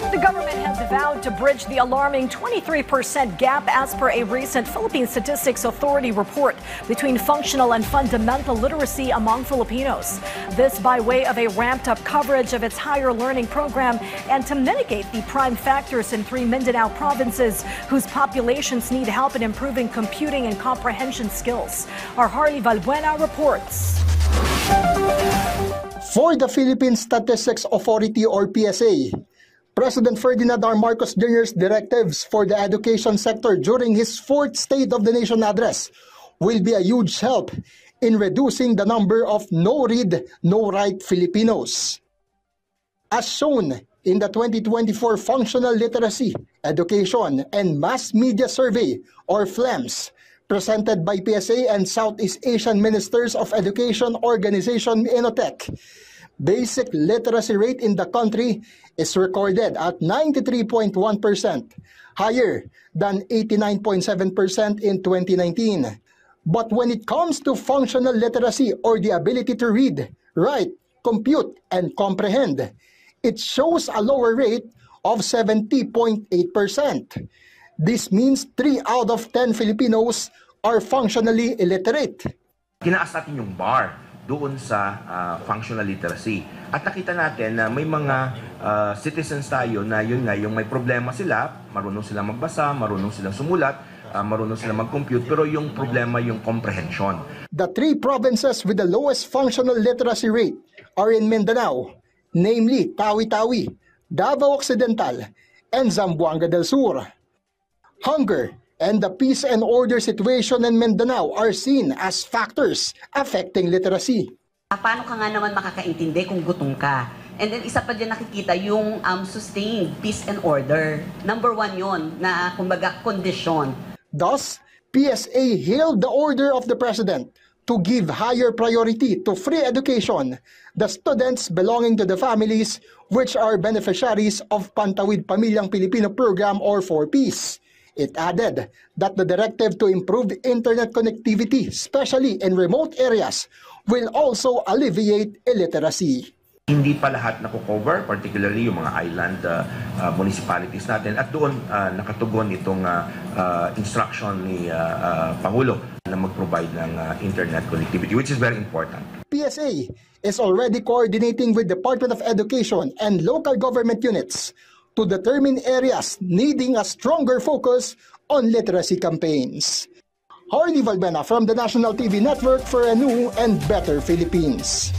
The government has vowed to bridge the alarming 23% gap as per a recent Philippine Statistics Authority report between functional and fundamental literacy among Filipinos. This by way of a ramped-up coverage of its higher learning program and to mitigate the prime factors in 3 Mindanao provinces whose populations need help in improving computing and comprehension skills. Our Harley Valbuena reports. For the Philippine Statistics Authority or PSA, President Ferdinand R. Marcos Jr.'s directives for the education sector during his 4th State of the Nation address will be a huge help in reducing the number of no-read, no-write Filipinos. As shown in the 2024 Functional Literacy, Education, and Mass Media Survey or FLEMS, presented by PSA and Southeast Asian Ministers of Education Organization INOTEC, basic literacy rate in the country is recorded at 93.1%, higher than 89.7% in 2019. But when it comes to functional literacy or the ability to read, write, compute, and comprehend, it shows a lower rate of 70.8%. This means 3 out of 10 Filipinos are functionally illiterate. Tinaas natin yung bar doon sa functional literacy. At nakita natin na may mga citizens tayo na yun nga, yung may problema sila, marunong silang magbasa, marunong silang sumulat, marunong silang mag-compute, pero yung problema yung comprehension. The 3 provinces with the lowest functional literacy rate are in Mindanao, namely Tawi-Tawi, Davao Occidental, and Zamboanga del Sur. Hunger and the peace and order situation in Mindanao are seen as factors affecting literacy. Paano ka nga naman makakaintindi kung gutom ka? And then isa pa dyan nakikita yung sustained peace and order. Number 1 yon na kumbaga condition. Thus, PSA hailed the order of the President to give higher priority to free education, the students belonging to the families which are beneficiaries of Pantawid Pamilyang Pilipino Program or 4Ps. It added that the directive to improve internet connectivity, especially in remote areas, will also alleviate illiteracy. Hindi pa lahat nakukover, particularly yung mga island municipalities natin. At doon nakatugon itong instruction ni Pangulo na mag-provide ng internet connectivity, which is very important. PSA is already coordinating with Department of Education and local government units to determine areas needing a stronger focus on literacy campaigns. Harley Valbuena from the National TV Network for a new and better Philippines.